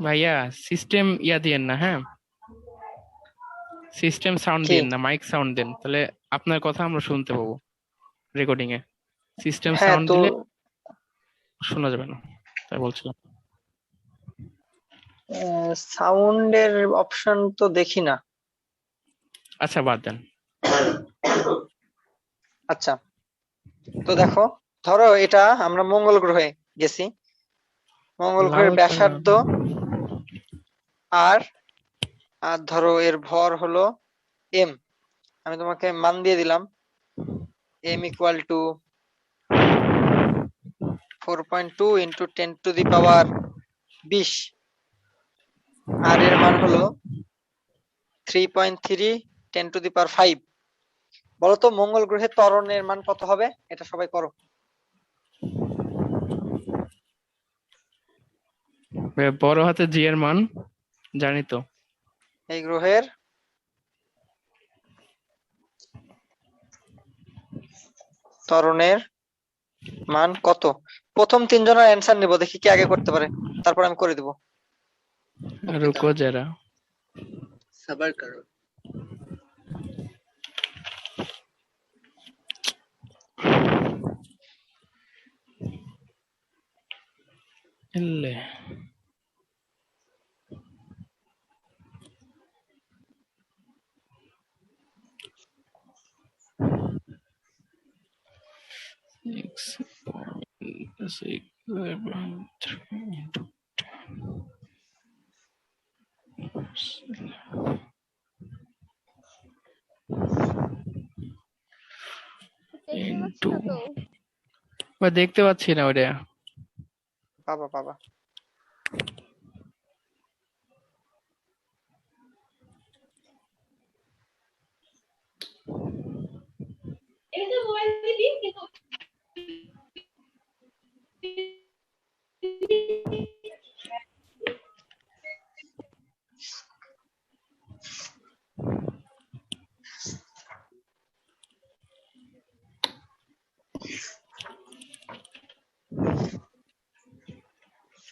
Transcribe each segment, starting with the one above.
ভাইয়া সিস্টেম দিয়েন না, হ্যাঁ সিস্টেম সাউন্ড কি? দিয়েন না, মাইক সাউন্ড দেন, তাহলে আপনার কথা আমরা শুনতে পাবো রেকর্ডিং এ। সিস্টেম হ্যাঁ সাউন্ড তো দিলে শোনা যাবে না, তাই বলছিলাম। সাউন্ডের অপশন তো দেখি না। আচ্ছা বাদ দেন। আচ্ছা, তো দেখো, ধরো এটা আমরা মঙ্গল গ্রহে গেছি। মঙ্গল গ্রহের লাউড করে না। ব্যাসার্ধ আর আর ধরো এর ভর হলো এম। আমি তোমাকে মান দিয়ে দিলাম, এম ইকুয়াল টু 4.2 ইন্টু 10⁻20। আর এর মান হলো 3.3 10⁵ বলতো মঙ্গল গ্রহের ত্বরণের মান কত হবে? এটা সবাই করো। বড় হাতে জি এর মান জানি তো। এই গ্রহের ত্বরণের মান কত? প্রথম তিনজনের অ্যান্সার নেব, দেখি কে আগে করতে পারে, তারপর আমি করে দেবো। রুকো যারা। সবার করো। ইল্লে। Six point six seven three দেখতে পাচ্ছ into না তো? বা দেখতে পাচ্ছি না ওটা। বাবা বাবা,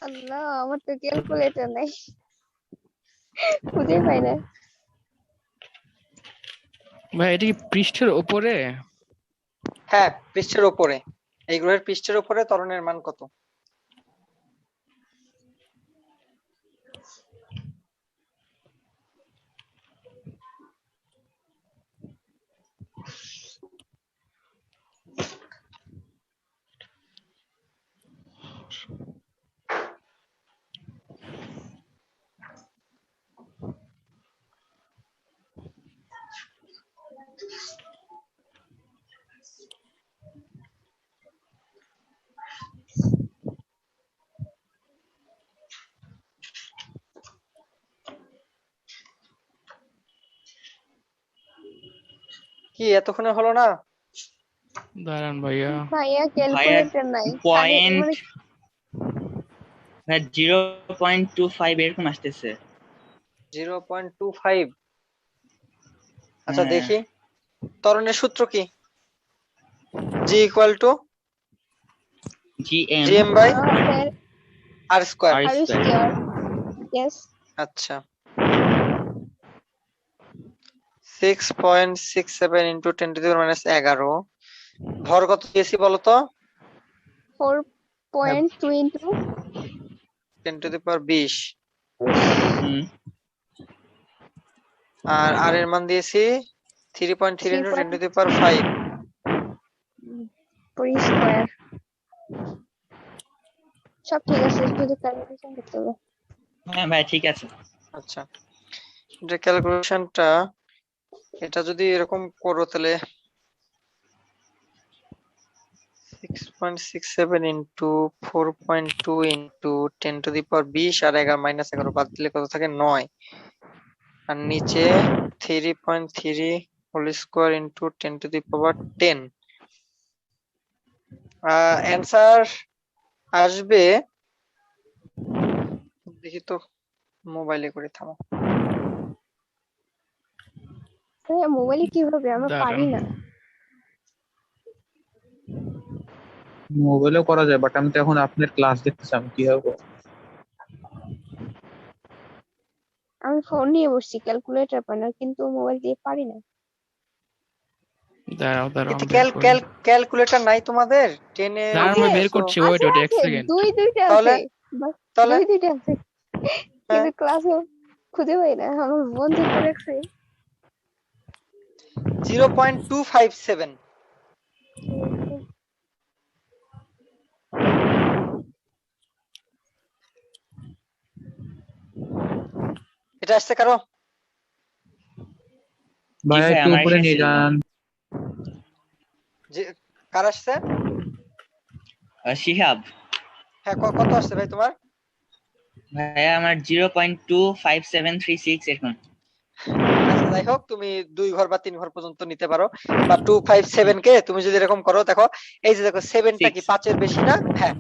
আল্লাহ, আমার তো ক্যালকুলেটর নাই, খুঁজে পাই না। ভাই এটা কি পৃষ্ঠের উপরে? হ্যাঁ পৃষ্ঠের ওপরে। এই গ্রহের পৃষ্ঠের ওপরে ত্বরণের মান কত? কি এতক্ষণে হলো না? দাঁড়ান ভাইয়া। ভাইয়া ভাইয়া ক্যালকুলেটর নাই, কানে পয়েন্ট মানে 0.25 এরকম আসতেছে। 0.25। আচ্ছা হ্যাঁ, দেখি, ত্বরণের সূত্র কি? G equal to GM GM by হচ্ছে r square. R r square. Square. Yes. আচ্ছা, 6.67 ইন্টু 10⁻11। ভর কত দিয়েছি বলতো? 4.2 ইন্টু 10⁻20। হুম, আর আর এর মান দিয়েছি 3.3 ইন্টু 3.3 10⁵। স্কয়ার। সব ঠিক আছে, শুধু ক্যালকুলেশন করতে হবে। হ্যাঁ ভাই ঠিক আছে। আচ্ছা, এটা ক্যালকুলেশনটা, এটা যদি এরকম করো তাহলে 6.67 ইন্টু 4.2 ইন্টু 10⁻20 আর 11 বাদ দিলে কত থাকে? 9। আর নিচে 3.3 হোল স্কোয়ার ইন্টু 10⁻10। অ্যান্সার আসবে, দেখি তো, মোবাইলে করে, থামো। মোবাইলে কিভাবে? আমরা দাঁড়ান। পারি না। মোবাইলেও করা যায়, বাট আমি তো এখন আপনার ক্লাস দেখতেছি, আমি কিভাবে করবো? আমি ফোন নিয়ে বসছি, ক্যালকুলেটর পাই না, কিন্তু মোবাইল দিয়ে পারি না। দাঁড়াও দাঁড়াও কিন্তু আমি বের করি। ক্যালকুলেটর নাই তোমাদের 10 এ দাঁড়াও আমি বের তো? করছি, ওয়েট আছে ওয়েট এক আছে, সেকেন্ড। দুইটা তাহলে আছে, বাস তাহলে দুইটা আছে, হ্যাঁ কিন্তু ক্লাসে খুঁজে পাই না। আমার বন্ধু করে রাখছে। 0.257। এটা আসছে কারো? ভাইয়া ভাই, একটু আমার উপরে নিয়ে এসেছে। যান। যে কার আসছে? শিহাব। হ্যাঁ, কত আসছে ভাই তোমার? ভাইয়া আমার 0.25736 এরকম। আচ্ছা, যাই হোক, তুমি 2 ঘর বা 3 ঘর পর্যন্ত নিতে পারো, বা 257 কে তুমি যদি এরকম করো, দেখো এই যে দেখো 7টা কি 5 এর বেশি না? হ্যাঁ,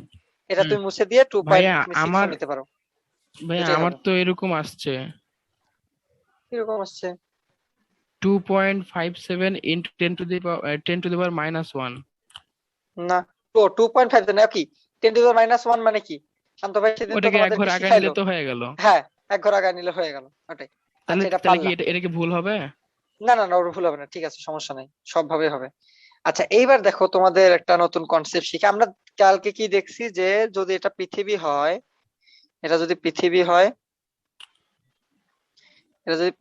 এটা তুমি মুছে দিয়ে 2 পয়েন্ট ভাইয়া তুমি 6 আমার নিতে পারো। ভাইয়া এটাই আমার হবে। তো এরকম আসছে কিরকম আসছে? 2.57 into 10 to the power -1। না, তো 2.5 না কি? 10⁻⁻1 মানে কি? শান্ত ভাই সেদিন তো ওটাকে এক ঘর তোমাদেরকে আগায় নিলে শিখাইলো। তো হয়ে গেল। হ্যাঁ, এক ঘর আগায় নিলে হয়ে গেল, ওটাই। তাহলে আচ্ছা, এটা তাহলে কি পারলাম। এটা কি ভুল হবে? না না না, ওর ভুল হবে না, ঠিক আছে, সমস্যা নাই, সব ভাবে হবে। আচ্ছা, এইবার দেখো তোমাদের একটা নতুন কনসেপ্ট শিখে। আমরা কালকে কি দেখছি, যে যদি এটা পৃথিবী হয়, এটা যদি পৃথিবী হয়, এটা যদি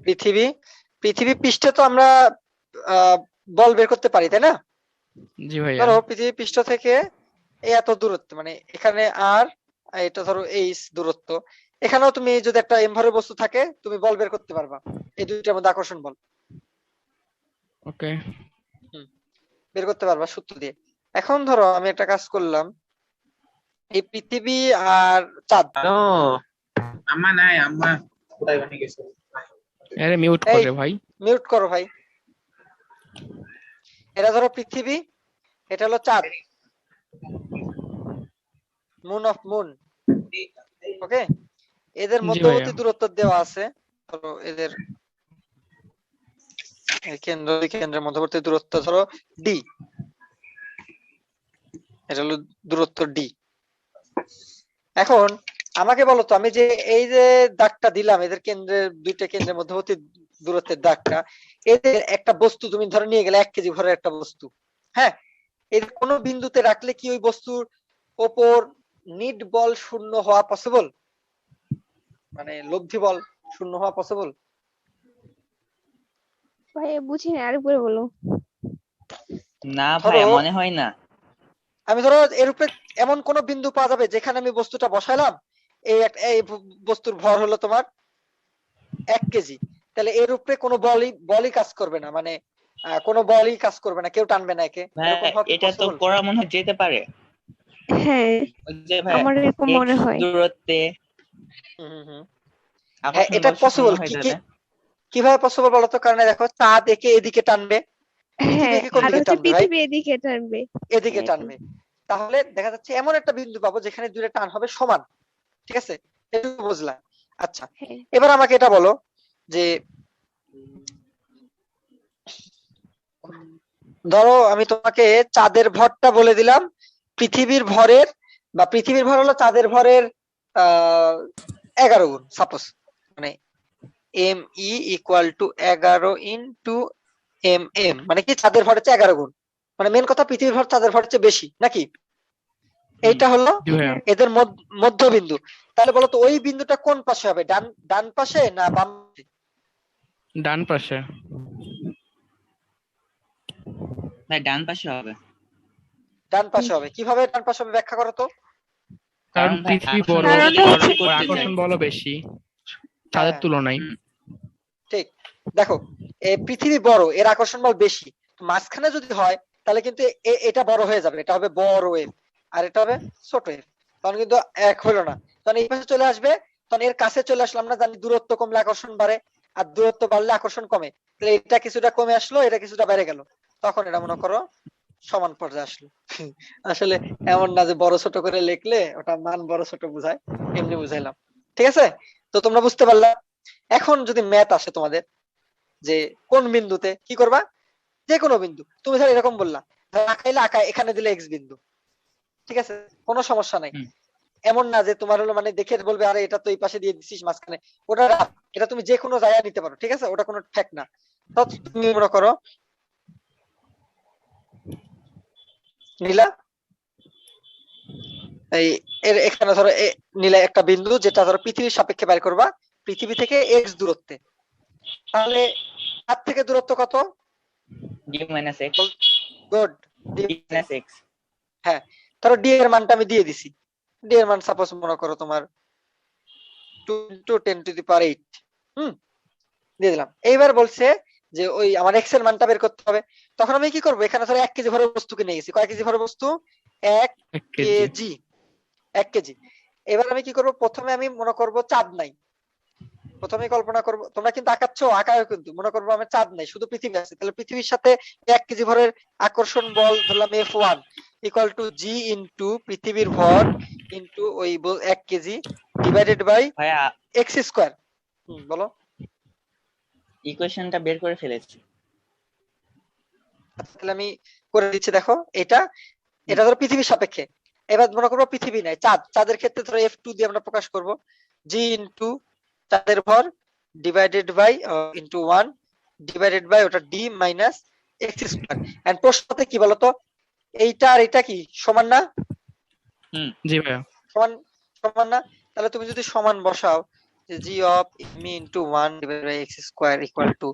পৃথিবী পৃথিবী পৃষ্ঠে তো আমরা আহ বল বের করতে পারি, তাই না? জি ভাইয়া। ধরো পৃথিবী পৃষ্ঠ থেকে এই এত দূরত্ব, মানে এখানে আর এটা ধরো এইচ দূরত্ব, এখানেও তুমি যদি একটা এমভরের বস্তু থাকে, তুমি বল বের করতে পারবা, এই দুইটার মধ্যে আকর্ষণ বল ওকে। বের করতে পারবা সূত্র দিয়ে। এখন ধরো আমি একটা কাজ করলাম, এই পৃথিবী আর চাঁদ, হ্যালো, আম্মা নাই, আম্মা কোথায় জানি গেছে। আরে মিউট এই করে ভাই। মিউট করো ভাই। এটা ধরো পৃথিবী, এটা হলো চাঁদ, মুন অফ মুন, ওকে? এদের জি ভাইয়া। মধ্যবর্তী দূরত্ব দেওয়া আছে, ধরো এদের এই কেন্দ্র দুই কেন্দ্রের মধ্যবর্তী দূরত্ব ধরো ডি, এটা হলো দূরত্ব ডি। এখন আমাকে বলো তো, আমি যে এই যে দাগটা দিলাম, এদের কেন্দ্রের দুইটা কেন্দ্রের মধ্যবর্তী দূরত্বের দাগটা, এদের একটা বস্তু তুমি ধরে নিয়ে গেলে 1 কেজি ভরের একটা বস্তু, হ্যাঁ, এর কোন বিন্দুতে রাখলে কি ওই বস্তুর ওপর নিট বল শূন্য হওয়া পসিবল? মানে লব্ধি বল শূন্য হওয়া পসিবল? ভাই বুঝি না, আরেকবার বলো। না ধরো ভাইয়া, মনে হয় না। আমি ধরো এর উপরে এমন কোন বিন্দু পাওয়া যাবে যেখানে আমি বস্তুটা বসাইলাম, এই বস্তুর ভর হলো তোমার 1 কেজি, তাহলে এর উপরে কোনো বলই কাজ করবে না, মানে কোনো বলই কাজ করবে না, কেউ টানবে না একে, এরকম ভাইয়া, হওয়া কি এটা তো পসিবল? করা মনে হয় যেতে পারে। হ্যাঁ, ওই যে ভাইয়া, আমার এরকম x মনে হয়। দূরত্বে হ্যাঁ, আকর্ষণ এটা বল শূন্য পসিবল। হয়ে কি যাবে। কিভাবে পসিবল বলো তো? কারণ দেখো চাঁদ একে এদিকে টানবে, পৃথিবী হ্যাঁ, একে কোন আর দিকে হচ্ছে টানবে ভাই? পৃথিবী এদিকে টানবে। এদিকে টানবে। তাহলে দেখা যাচ্ছে এমন একটা বিন্দু পাবো যেখানে দুইটা টান হবে সমান, ঠিক আছে? এটুকু বুঝলাম। আচ্ছা, হ্যাঁ, এবার আমাকে এটা বলো যে ধরো আমি তোমাকে চাঁদের ভরটা বলে দিলাম পৃথিবীর ভরের, বা পৃথিবীর ভর হলো চাঁদের ভরের 11 গুণ, সাপোজ, মানে m e equal to 11 into m, মানে কি চাঁদের ভরের চেয়ে 11 গুণ, মানে মেন কথা পৃথিবীর ভর চাঁদের ভরের চেয়ে বেশি নাকি? এইটা হলো জি ভাইয়া। হ্যাঁ। এদের মধ্যবিন্দু। তাহলে বলো তো ওই বিন্দুটা কোন পাশে হবে, ডান পাশে না বাম পাশে? ডান পাশে। ভাই, ডান পাশে হবে। ডান পাশে হবে। কিভাবে ডান পাশে হবে ব্যাখ্যা করো তো? কারণ কারণ ভাই, পৃথিবী আকর্ষণ বড়, বল কারণটা যদি হচ্ছে বর্জন ওর করতে আকর্ষণ যায়। বলও বেশি চাঁদের হ্যাঁ, তুলনায়। ঠিক। দেখো, পৃথিবী বড়, এর আকর্ষণ বল বেশি, মাঝখানে যদি হয় তাহলে কিন্তু এটা বড় হয়ে যাবে, এটা হবে বড় ওয়েভ, আর এটা হবে ছোট ওয়েভ, তখন কিন্তু এক হলো না, তখন এই পাশে চলে আসবে, তখন এর কাছে চলে আসলো। আমরা জানি দূরত্ব কমলে আকর্ষণ বাড়ে, আর দূরত্ব বাড়লে আকর্ষণ কমে, তাহলে এটা কিছুটা কমে আসলো, এটা কিছুটা বেড়ে গেল, তখন এটা মনে করো সমান পর্যায়ে আসলো। আসলে এমন না যে বড় ছোট করে লিখলে ওটা মান বড় ছোট বুঝায়, এমনি বুঝাইলাম, ঠিক আছে? তো তোমরা বুঝতে পারলা। এখন যদি ম্যাথ আসে তোমাদের, যে কোন বিন্দুতে কি করবা, যে কোনো বিন্দু, তুমি ধরো এরকম বললা আঁকাইলে এখানে দিলে এক্স বিন্দু, ঠিক আছে, কোনো সমস্যা নাই। হুম। এমন না যে তোমার হলো মানে দেখে বলবে আরে এটা তো এই পাশে দিয়ে দিছিস মাঝখানে, ওটা রাখ, এটা তুমি যে কোনো জায়গায় নিতে পারো, ঠিক আছে, ওটা কোনো ফ্যাক্ট না। তো তুমি মনে করো নীলা এই এখানে ধরো নীলা একটা বিন্দু যেটা ধরো পৃথিবীর সাপেক্ষে বের করবা, পৃথিবী থেকে এক্স দূরত্বে, তাহলে তার থেকে দূরত্ব কত? D minus x. Good. D minus x. হ্যাঁ, ধরো ডি এর মানটা আমি দিয়ে দিছি, ডি এর মান সাপোজ মনে করো তোমার 2 × 10⁸ দিয়ে দিলাম। এইবার বলছে যে ওই আমার এক্স এর মানটা বের করতে হবে, তখন আমি কি করবো, এখানে ধরো 1 কেজি ভরের বস্তুকে নিয়ে গেছি, কয় কেজি ভরের বস্তু? 1 1 কেজি। KG, 1 KG. এবার আমি কি করব, প্রথমে আমি মনে করব চাঁদ নাই, প্রথমে কল্পনা করব, তোমরা কিন্তু আঁকাচ্ছো, আঁকাও কিন্তু মনে করবো আমার চাঁদ নাই, শুধু পৃথিবী আছে, তাহলে পৃথিবীর সাথে 1 কেজি ভরের আকর্ষণ বল ধরলাম F1 = G ইনটু পৃথিবীর ভর ইনটু ওই 1 কেজি ডিভাইডেড বাই ভাইয়া এক্স স্কয়ার। বলো। ইকুয়েশনটা বের করে ফেলেছি। আচ্ছা, তাহলে আমি করে দিচ্ছি, দেখো এটা এটা ধরো পৃথিবীর সাপেক্ষে। এবার মনে করবো পৃথিবী নাই, চাঁদ, চাঁদের ক্ষেত্রে ধরো F2 দিয়ে আমরা প্রকাশ করব, G ইনটু চাঁদের ভর divided by into 1 divided by ওটা D minus x square. And প্রশ্নতে কি বলতো, এইটা আর এটা কি সমান না? জি ভাইয়া। সমান, সমান না? তাহলে তুমি যদি সমান বসাও যে G of m into 1 divided by x square equal to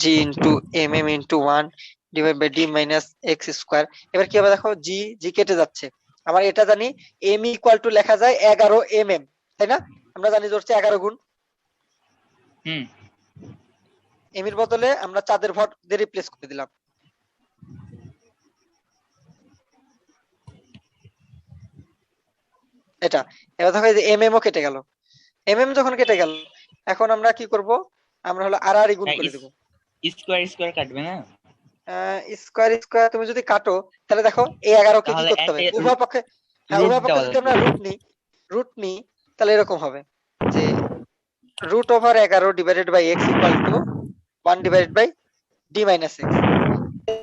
G into mm into 1 divide by D minus x square. এবার কি হবে দেখো, G G কেটে যাচ্ছে, আমার এটা জানি m ইকুয়াল টু লেখা যায় 11 mm, তাই না? আমরা জানি যে হচ্ছে 11 গুণ, হুম। m এর বদলে আমরা চাঁদের ভর দিয়ে রিপ্লেস করে দিলাম। এটা এবার দেখো এই যে mm ও কেটে গেল, mm যখন কেটে গেল, এখন আমরা কি করব, আমরা হলো আর গুণ করে দেব। স্কয়ার স্কয়ার কাটবে না? স্কয়ার স্কয়ার তুমি যদি কাটো তাহলে দেখো এই 11 কে কি তাহলে করতে হবে, এতে উভয় পক্ষে, হ্যাঁ root উভয় পক্ষে দেওয়া যদি আমরা রুট নিই তাহলে এরকম হবে যে √11 divided by x equal to 1 divided by d minus x।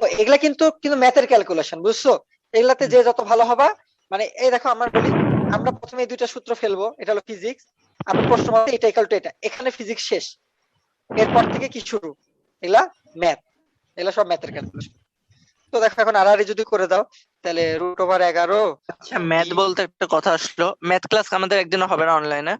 তো এগুলা কিন্তু কিন্তু ম্যাথের ক্যালকুলেশন, বুঝছো? এগুলাতে যে যত ভালো হবা, মানে এই দেখো আমার বলি, আমরা প্রথমে এই দুইটা সূত্র ফেলবো, এটা হলো ফিজিক্স, আমার প্রশ্ন মতে এটা ইকুয়াল টু এটা, এখানে ফিজিক্স শেষ, এরপর থেকে কি শুরু, এগুলা ম্যাথ, এগুলা সব ম্যাথের ক্যালকুলেশন। তো দেখো এখন আর যদি করে দাও তাহলে √11। আচ্ছা, ম্যাথ বলতে একটা কথা আসলো, ম্যাথ ক্লাস আমাদের একদিনও হবে না অনলাইনে?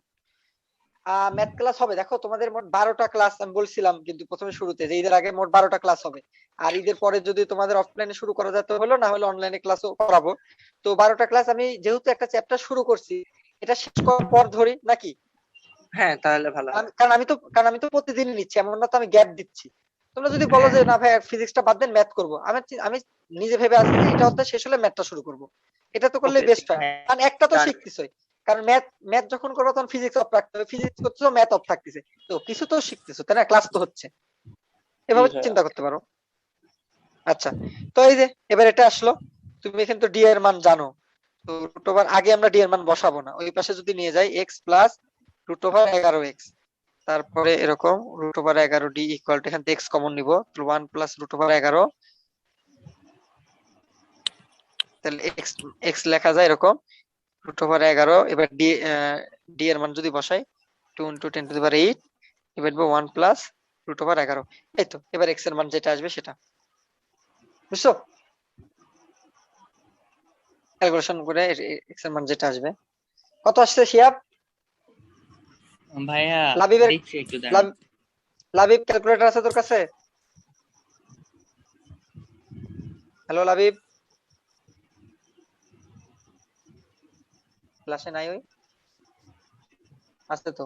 ম্যাথ ক্লাস হবে, দেখো তোমাদের মোট 12টা ক্লাস আমি বলছিলাম কিন্তু প্রথমে শুরুতে যে ঈদের আগে মোট 12টা ক্লাস হবে, আর ঈদের পরে যদি তোমাদের অফলাইনে শুরু করা যেত হলো, না হলে অনলাইনে ক্লাসও করাবো। তো 12টা ক্লাস আমি যেহেতু একটা চ্যাপ্টার শুরু করছি, এটা শেষ করার পর ধরি নাকি? হ্যাঁ, তাহলে ভালো হয়। কারণ আমি তো প্রতিদিনই নিচ্ছি, এমন না তো আমি গ্যাপ দিচ্ছি। তোমরা যদি বলো যে না ভাই ফিজিক্সটা বাদ দেন ম্যাথ করবো, আমি নিজে ভেবে আছি যে এটা অধ্যায় শেষ হলে ম্যাথটা শুরু করব, এটা তো করলে Okay, বেস্ট হয়, কারণ একটা তো done. শিখতেছই, কারণ ম্যাথ যখন করবো তখন ফিজিক্স অফ রাখতে হবে, ফিজিক্স করছো ম্যাথ অফ থাকতেছে, তো কিছু তো শিখতেছো তাই না, ক্লাস তো হচ্ছে, এভাবে জি ভাইয়া। চিন্তা করতে পারো। আচ্ছা, তো এই যে এবার এটা আসলো, তুমি কিন্তু ডি এর মান জানো, তো √, আগে আমরা ডি এর মান বসাবো না, ওই পাশে যদি নিয়ে যাই x প্লাস √11x, তারপরে এরকম √11d ইকুয়াল টু, এখান থেকে x কমন নিব, 1 প্লাস √11, তাহলে x লেখা যায় এরকম √11। এবার d এর মান যদি বসাই 2 × 10⁸ ডিভাইড বাই 1 প্লাস √11, এই তো এবার x এর মান যেটা আসবে সেটা, বুঝছো? ক্যালকুলেশন করে x এর মান যেটা আসবে, কত আসছে শিয়াব? ভাইয়া লাবিবের দেখছি একটু দাঁড়ান। লাবিব ক্যালকুলেটর আছে তোর কাছে? হ্যালো লাবিব, ক্লাসে নাই ওই? আছে তো।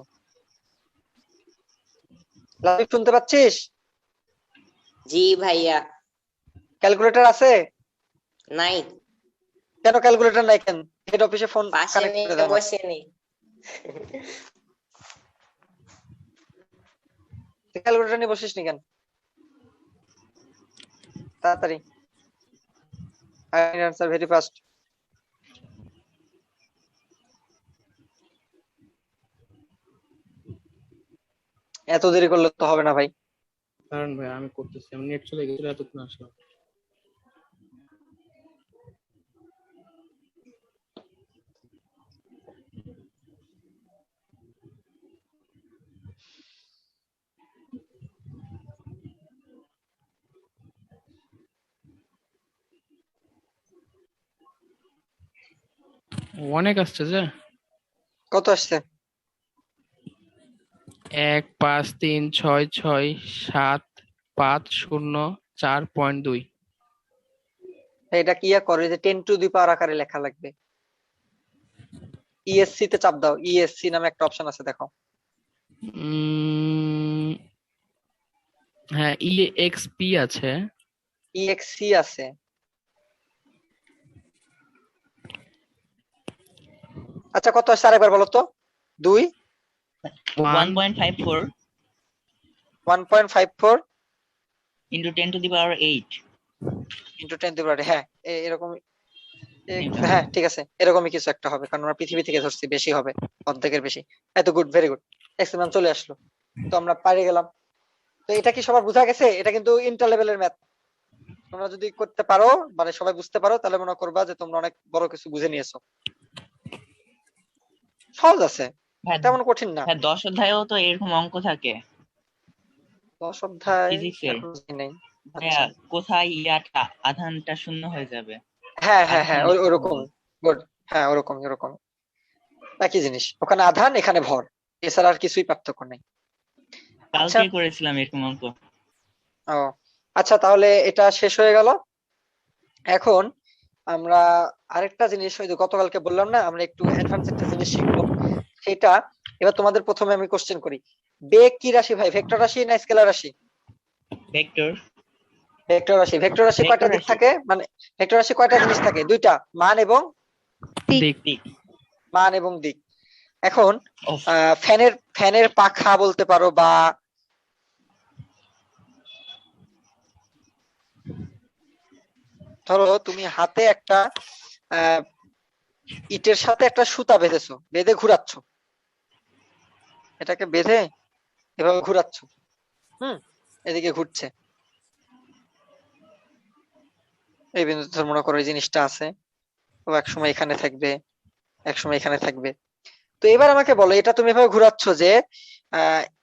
লাবিব শুনতে পাচ্ছিস? জি ভাইয়া। ক্যালকুলেটর আছে? নাই, কেন ক্যালকুলেটর নাই কেন? হেড অফিসে ফোন পাশে কানেক্ট করে নিয়ে দাও না। বসে নেই। ক্যালকুলেটর নিয়ে বসিস নি কেন? তাড়াতাড়ি আনসার ভেরি ফাস্ট। এত দেরি করলে তো হবে না ভাই। কারণ ভাই আমি করতেছি, আমি নেট চলে গেছিল এতক্ষণ আসলাম। অনেক আসছে যে। কত আসছে? 1 5 3 6 6 7 5 0 4.2। এটা কি করে যে 10 টু দি পাওয়ার আকারে লেখা লাগবে। ইএসসি তে চাপ দাও, ইএসসি নামে একটা অপশন আছে দেখো। হ্যাঁ, EXP আছে। ইএক্সসি আছে। আচ্ছা কত আসছে আরেকবার বলো তো। 2 1.54 1.54 into 10 to the power 8. Into 10 to the power, হ্যাঁ এরকম। হ্যাঁ ঠিক আছে, এরকমই কিছু একটা হবে, কারণ আমরা পৃথিবী থেকে ধরছি, বেশি হবে, অর্ধেকের বেশি। এত গুড, ভেরি গুড, এক্সেলেন্ট, চলে আসলো। তো আমরা পারে গেলাম। তো এটা কি সবার বোঝা গেছে? এটা কিন্তু ইন্টার লেভেলের ম্যাথ। তোমরা যদি করতে পারো, মানে সবাই বুঝতে পারো, তাহলে মনে করবা যে তোমরা অনেক বড় কিছু বুঝে নিয়েছো। সহজ আছে, হ্যাঁ তেমন কঠিন না। হ্যাঁ 10 অধ্যায়েও তো এরকম অঙ্ক থাকে 10 অধ্যায় ফিজিক্সের। এখনো জানি নাই। হ্যাঁ, কোথায় আধানটা শূন্য হয়ে যাবে। হ্যাঁ হ্যাঁ হ্যাঁ, ওরকম, গুড, হ্যাঁ ওরকম ওরকম, একই জিনিস। ওখানে আধান, এখানে ভর, এছাড়া আর কিছুই পার্থক্য নেই। আচ্ছা কালকে করেছিলাম এরকম অঙ্ক। ও আচ্ছা, তাহলে এটা শেষ হয়ে গেল। এখন আমরা আরেকটা জিনিস, ওই যে গতকালকে বললাম না, আমরা একটু অ্যাডভান্স একটা জিনিস শিখবো। সেটা এবার তোমাদের প্রথমে আমি কোশ্চেন করি, বেগ কি রাশি ভাই? ভেক্টর রাশি না স্কেলার রাশি? ভেক্টর। ভেক্টর রাশি। ভেক্টর রাশি কয়টা ভেক্টর দিক রাশি। থাকে? মানে ভেক্টর রাশি কয়টা জিনিস থাকে? দুইটা, মান এবং দিক। মান এবং দিক। এখন Of. ফ্যানের পাখা বলতে পারো, বা ধরো তুমি হাতে একটা ইটের সাথে একটা সুতা বেঁধেছো, বেঁধে ঘুরাচ্ছ, এটাকে বেঁধে এভাবে ঘুরাচ্ছ, এদিকে ঘুরছে, এই বিন্দুতে মনে করো এই জিনিসটা আছে, তো একসময় এখানে থাকবে, একসময় এখানে থাকবে। তো এবার আমাকে বলো, এটা তুমি এভাবে ঘুরাচ্ছ যে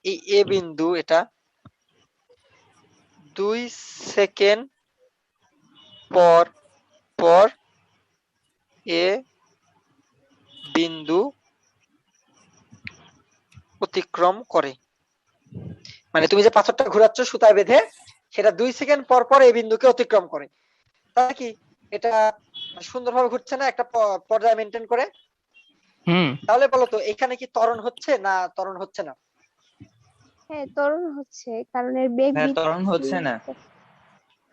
এই এ বিন্দু, এটা 2 সেকেন্ড পর পর এ বিন্দু অতিক্রম করে। মানে তুমি যে পাথরটা ঘুরাচ্ছ সুতায় বেঁধে, সেটা 2 সেকেন্ড পর পর এই বিন্দুকে অতিক্রম করে। তাহলে কি এটা সুন্দরভাবে ঘুরছে না একটা পর্যায় মেনটেন করে? তাহলে বলো তো, এখানে কি ত্বরণ হচ্ছে না ত্বরণ হচ্ছে না? হ্যাঁ ত্বরণ হচ্ছে, কারণ এর বেগ হ্যাঁ ত্বরণ হচ্ছে না।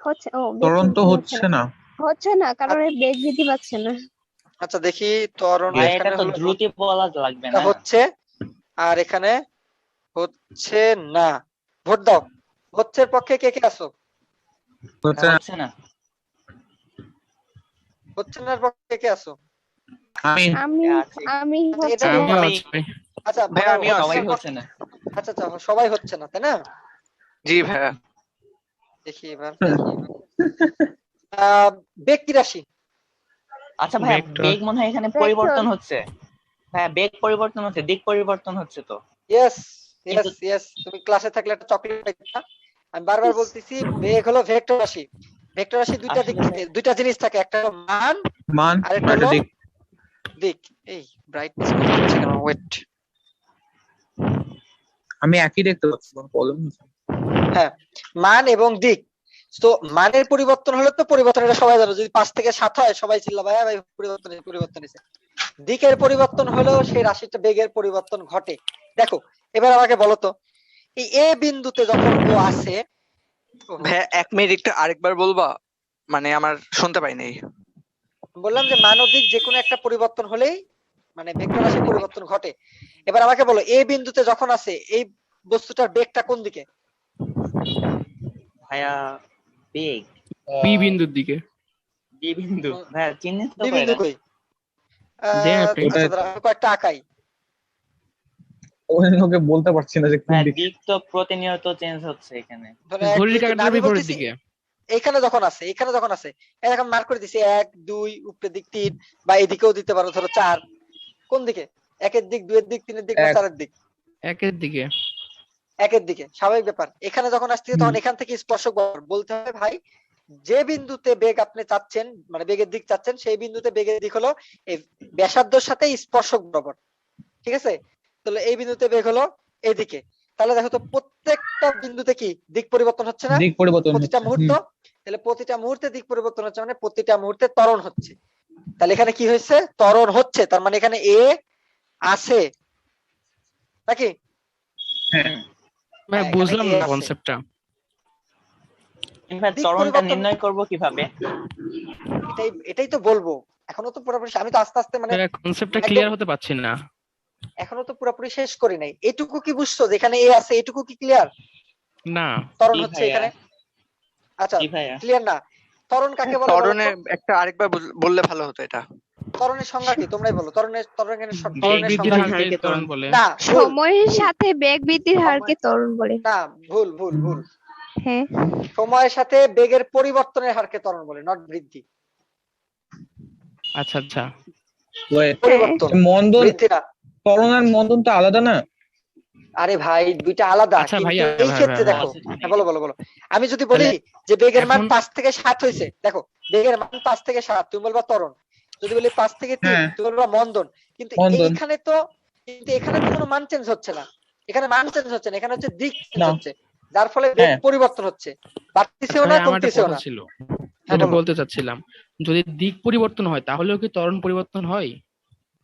হচ্ছে। ও বেগ ত্বরণ তো বৃদ্ধি হচ্ছে না। হচ্ছে না, কারণ এর বেগ বৃদ্ধি পাচ্ছে না। আচ্ছা দেখি, ত্বরণ ভাই এটা এখানে তো হলো, দ্রুতি বলা লাগবে এটা না। হচ্ছে আর এখানে হচ্ছে না। ভোট দাও, হচ্ছে পক্ষে কে কে আছো? হচ্ছে না। হচ্ছে না। হচ্ছে না পক্ষে কে কে আছো? আমি আমি আছি। আমি এটা হচ্ছে না। আমিও আছি ভাই। আচ্ছা ভাইয়া, আমিও হচ্ছে সবাই না হচ্ছে না। আচ্ছা আচ্ছা, সবাই হচ্ছে না, তাই না? জি ভাইয়া। দেখি এবার বেগ কি রাশি? আচ্ছা ভাইয়া, ভেক্টর। বেগ মনে হয় এখানে ভেক্টর। পরিবর্তন হচ্ছে। হ্যাঁ বেগ পরিবর্তন হচ্ছে, দিক পরিবর্তন হচ্ছে তো। ইয়েস ইয়েস কিন্তু ইয়েস, তুমি ক্লাসে থাকলে একটা চকলেট পাইতা। আমি বারবার বলতেছি, বেগ হলো ভেক্টর রাশি। ভেক্টর রাশি দুইটা দিক আসলে থাকে, দুইটা জিনিস থাকে, একটা হলো মান, মান আরেকটা একটা হলো দিক। দিক। এই ব্রাইটনেস কত হচ্ছে কেন? ওয়েট, আমি একই দেখতে পাচ্ছি, কোনো প্রবলেম হচ্ছে না। হ্যাঁ মান এবং দিক। তো মানের পরিবর্তন হলে তো পরিবর্তন, এটা সবাই জানো, যদি 5 থেকে 7 হয় সবাই চিল্লাবে ভাই পরিবর্তন পরিবর্তন হয়েছে। দিকের পরিবর্তন হলেও সেই রাশিটা বেগের পরিবর্তন ঘটে। দেখো এবার আমাকে বলো তো, এই এ বিন্দুতে যখন ও আসে, ভাইয়া 1 মিনিট একটু আরেকবার বলবা, মানে আমার শুনতে পাই নাই। বললাম যে মান ও দিক যে কোনো একটা পরিবর্তন হলেই মানে ভেক্টর রাশির পরিবর্তন ঘটে। এবার আমাকে বলো, এ বিন্দুতে যখন আসে এই বস্তুটার বেগটা কোন দিকে? ভাইয়া বেগ বি বিন্দুর দিকে। বি বিন্দু। ভাইয়া চিহ্নিত বি করে বিন্দু না। কই? দেন আপনি। আচ্ছা দাঁড়া, আমি কয়েকটা আঁকাই। ওকে বলতে পারছি না যে কোন ভাইয়া দিকে। দিক তো প্রতিনিয়ত চেঞ্জ হচ্ছে এখানে। ধরো 1 ঘড়ির 2 3, কাঁটার আমি বিপরীত বলতেছি দিকে। এখানে যখন আছে, এখানে যখন আছে, এখন মার্ক করে দিছি 1 2, উপরের দিক 3, বা এদিকেও দিতে পারো, ধরো 4। কোন দিকে? 1 এর দিক, 2 এর দিক, 3 এর দিক, না 4 এর দিক? একের দিকে। 1 এর দিকে, স্বাভাবিক ব্যাপার। এখানে যখন আসছে তখন এখান থেকে স্পর্শক বরাবর বলতে হবে ভাই যে বিন্দুতে বেগ আপনি চাচ্ছেন, মানে বেগের দিক চাচ্ছেন, সেই বিন্দুতে বেগের দিক হলো এই ব্যাসার্ধের সাথে স্পর্শক বরাবর। ঠিক আছে, তাহলে এই বিন্দুতে বেগ হলো এদিকে। তাহলে দেখো তো প্রত্যেকটা বিন্দুতে কি দিক পরিবর্তন হচ্ছে না দিক পরিবর্তন প্রতিটা হচ্ছে। মুহূর্ত? তাহলে প্রতিটা মুহূর্তে দিক পরিবর্তন হচ্ছে মানে প্রতিটা মুহূর্তে ত্বরণ হচ্ছে। তাহলে এখানে কি হয়েছে? ত্বরণ হচ্ছে, তার মানে এখানে এ আছে নাকি? হ্যাঁ ভাই এখানে বুঝলাম A না আছে। কনসেপ্টটা। এবার দিক ত্বরণটা পরিবর্তন- নির্ণয় করব কিভাবে? এটাই তো বলবো, এখনো তো পুরোপুরি আমি তো আস্তে আস্তে মানে কনসেপ্টটা একদম- ক্লিয়ার হতে পারছি না। এখনো তো পুরোপুরি শেষ করি নাই। এটুকু কি বুঝছো যেখানে এ আছে, এটুকু কি ক্লিয়ার? না ত্বরণ জি হচ্ছে ভাইয়া। এখানে। আচ্ছা জি ভাইয়া। ক্লিয়ার না? ত্বরণ কাকে বলে বলো ত্বরণে তো? একটা আরেকবার বললে ভালো হতো এটা। ত্বরণের সংজ্ঞা কি তোমরাই বলো? ত্বরণের বেগ ত্বরণের বৃদ্ধির সংজ্ঞা কি? হারকে ত্বরণ বলে। না ভুল, সময়ের সাথে বেগ বৃদ্ধির হারকে ত্বরণ বলে। না ভুল ভুল ভুল। হ্যাঁ, সময়ের সাথে বেগের পরিবর্তনের হারকে ত্বরণ বলে, নট বৃদ্ধি। আচ্ছা আচ্ছা, Wait, পরিবর্তন, মন্দন বৃদ্ধি না। ত্বরণ আর মন্দন তো আলাদা না? আরে ভাই দুইটা আলাদা, আচ্ছা কিন্তু ভাইয়া, এই ভাই, ক্ষেত্রে ভাই, দেখো, ভাই। হ্যাঁ বলো বলো বলো। আমি যদি বলি যে বেগের মান এখন- 5 থেকে 7 হয়েছে, দেখো বেগের মান 5 থেকে 7, তুমি বলবা ত্বরণ। যদি বলি 5 থেকে 3, হ্যাঁ। তুমি বলবা মন্দন। কিন্তু মন্দন। এখানে তো কোনো মান চেঞ্জ হচ্ছে না, এখানে মান চেঞ্জ হচ্ছে না, এখানে হচ্ছে দিক চেঞ্জ না। হচ্ছে, যার ফলে বেগ হ্যাঁ। পরিবর্তন হচ্ছে, বাড়তিছেও আচ্ছা না ভাই, আমার একটা কমতিছেও কথা না। ছিল, হ্যাঁ যেটা বলো। বলতে চাচ্ছিলাম, যদি দিক পরিবর্তন হয় তাহলেও কি ত্বরণ পরিবর্তন হয়?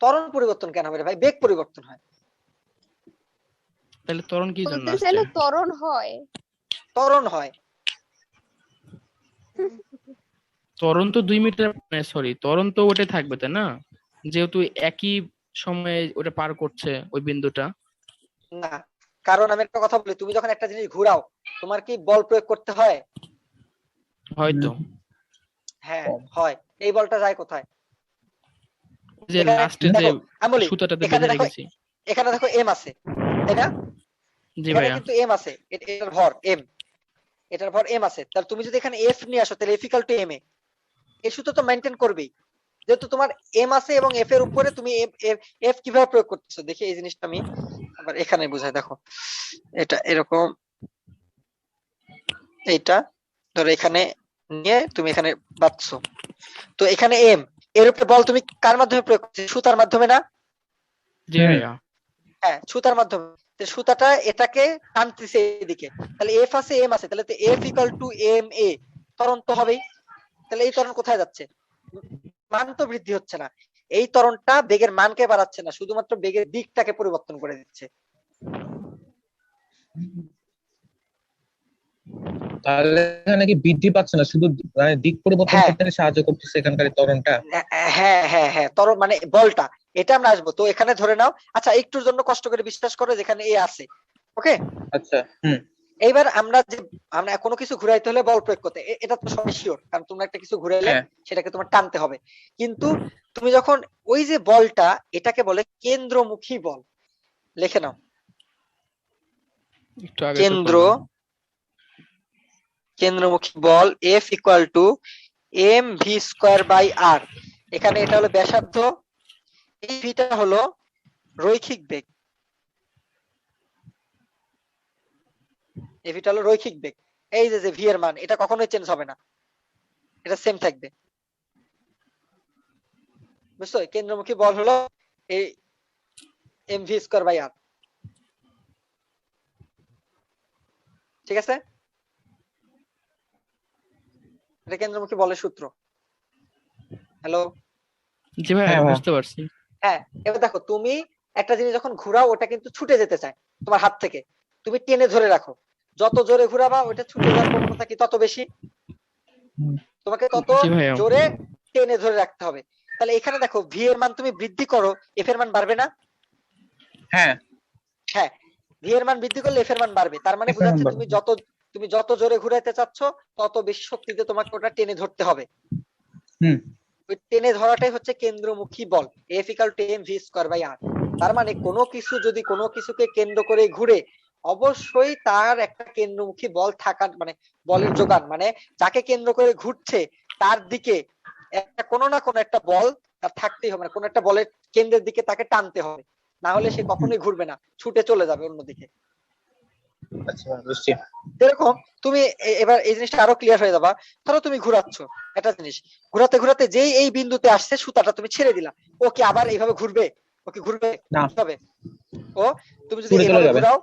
ত্বরণ পরিবর্তন কেন হবে রে ভাই? বেগ পরিবর্তন হয়। তাহলে ত্বরণ কি জন্য বলতে আসছে? চাইলে ত্বরণ হয়। ত্বরণ হয়। ত্বরণ তো 2 মিটার, সরি, ত্বরণ তো ওটাই থাকবে তাই না, যেহেতু একই সময়ে ওটা পার করছে ওই বিন্দুটা। না, কারণ আমি একটা কথা বলি, তুমি যখন একটা জিনিস ঘোরাও, তোমার কি বল প্রয়োগ করতে হয়? হয়তো হ্যাঁ হয়। এই বলটা যায় কোথায়? যে এখানে লাস্টে যে দেখো, আমি বলি সুতাটাতে এখানে বেঁধে দেখো, রেখেছি। এখানে দেখো এম আছে, তাই না? জি এখানে ভাইয়া। কিন্তু এম আছে, এটার ভর এম, এটার ভর এম আছে। তাহলে তুমি যদি এখানে এফ নিয়ে আসো, তাহলে F equal to M A, এই সূত্র তো মেইনটেইন করবেই, যেহেতু তোমার এম আছে এবং এফ এর উপরে তুমি এফ কিভাবে প্রয়োগ করতেছো। দেখি এই জিনিসটা আমি আবার এখানে বুঝাই। দেখো এটা এরকম, এইটা ধরো এখানে নিয়ে তুমি এখানে বাঁধছো, তো এখানে এম, এর উপরে বল তুমি কার মাধ্যমে প্রয়োগ করছো? সুতার মাধ্যমে না? জি হ্যাঁ। ভাইয়া। হ্যাঁ সুতার মাধ্যমে। তো সুতাটা এটাকে টানতেছে এদিকে, তাহলে এফ আছে এম আছে, তাহলে তো F equal to M A, ত্বরণ তো হবেই। তাহলে এই ত্বরণ কোথায় যাচ্ছে? মান তো বৃদ্ধি হচ্ছে না, এই ত্বরণটা বেগের মানকে বাড়াচ্ছে না, শুধুমাত্র বেগের দিকটাকে পরিবর্তন করে দিচ্ছে। তাহলে এখানে কি বৃদ্ধি পাচ্ছে না, শুধু মানে দিক পরিবর্তন হ্যাঁ। করতে সাহায্য করতেছে এখানকার এই ত্বরণটা? হ্যাঁ হ্যাঁ হ্যাঁ, ত্বরণ মানে বলটা, এটা আমরা আসবো। তো এখানে ধরে নাও, আচ্ছা একটুর জন্য কষ্ট করে বিশ্বাস করো যেখানে এ আছে, ওকে? আচ্ছা, হুম। এইবার আমরা কোনো কিছু ঘুরাইতে হলে বল প্রয়োগ করতে, এটা তো সবাই শিওর, কারণ তোমরা একটা কিছু ঘুরাইলে হ্যাঁ। সেটাকে তোমার টানতে হবে। কিন্তু তুমি যখন ওই যে বলটা, এটাকে বলে কেন্দ্রমুখী বল। লিখে নাও, একটু আগে তো কেন্দ্রমুখী বল F equal to m v square by r. এখানে এটা হলো ব্যাসার্ধ, এই ভিটা হলো রৈখিক বেগ, এই ভিটা হলো রৈখিক বেগ। এই যে ভি এর মান, এটা কখনোই চেঞ্জ হবে না, এটা সেম থাকবে, বুঝছো? কেন্দ্রমুখী বল হলো এই এম ভি স্কোয়ার বাই আর, ঠিক আছে? এটা কেন্দ্রমুখী বলের সূত্র। হ্যালো? জি ভাইয়া, হ্যাঁ, বুঝতে পারছি। হ্যাঁ, এবার দেখো তুমি একটা জিনিস যখন ঘুরাও, ওটা কিন্তু ছুটে যেতে চায় তোমার হাত থেকে, তুমি টেনে ধরে রাখো, যত জোরে ঘুরাবা ওটা ছুটে যাওয়ার প্রবণতা কি তত বেশি, হুম। তোমাকে তত জি ভাইয়া। জোরে টেনে ধরে রাখতে হবে। তাহলে এখানে দেখো ভি এর মান তুমি বৃদ্ধি করো, এফ এর মান বাড়বে না? হ্যাঁ। হ্যাঁ, ভি এর মান বৃদ্ধি করলে এফ এর মান বাড়বে, তার মানে F এর মান বোঝাচ্ছে বাড়বে। তুমি যত জোরে ঘুরাইতে চাচ্ছ তত বেশি শক্তিতে তোমাকে ওটা টেনে ধরতে হবে। হুম। ওই টেনে ধরাটাই হচ্ছে কেন্দ্রমুখী বল, F equal to m v square by r. তার মানে কোনো কিছু যদি কোনো কিছুকে কেন্দ্র করে ঘুরে, অবশ্যই তার একটা কেন্দ্রমুখী বল থাকার, মানে বলের যোগান, মানে যাকে কেন্দ্র করে ঘুরছে তার দিকে একটা কোনো না কোনো একটা বল তার থাকতেই হবে, মানে কোনো একটা বলের কেন্দ্রের দিকে তাকে টানতে হবে, না হলে সে কখনোই ঘুরবে না, ছুটে চলে যাবে অন্যদিকে। আচ্ছা বুঝছি। এরকম তুমি এবার এই জিনিসটা আরো ক্লিয়ার হয়ে যাবা। ধরো তুমি ঘুরাচ্ছ একটা জিনিস, ঘুরাতে ঘুরাতে যেই এই বিন্দুতে আসছে সুতাটা তুমি ছেড়ে দিলা, ও কি আবার এইভাবে ঘুরবে? ও কি ঘুরবে? না। কিভাবে? ও তুমি যদি ছুটে চলে এভাবে যাবে। ঘুরাও,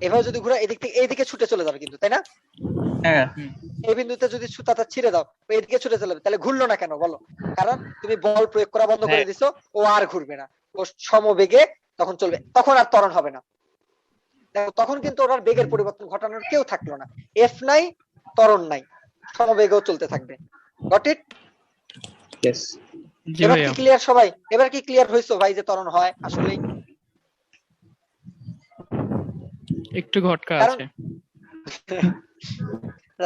এভাবে যদি ঘুরাও এদিক থেকে এইদিকে ছুটে চলে যাবে কিন্তু, তাই না? হ্যাঁ এই বিন্দুতে যদি সুতাটা ছিঁড়ে দাও ও এদিকে ছুটে চলে যাবে, তাহলে ঘুরলো না কেন বলো? কারণ তুমি বল প্রয়োগ করা বন্ধ করে হ্যাঁ। দিছো, ও আর ঘুরবে না, ও সমবেগে তখন চলবে, তখন আর ত্বরণ হবে না। দেখো তখন কিন্তু ওর আর বেগের পরিবর্তন ঘটানোর কেউ থাকলো না, এফ নাই, ত্বরণ নাই, সমবেগেও চলতে থাকবে। Got it? ইয়েস। জি এবার ভাইয়া। কি ক্লিয়ার সবাই? এবার কি ক্লিয়ার হইছো ভাই যে ত্বরণ হয় আসলেই? একটু ঘটকা কারণ আছে।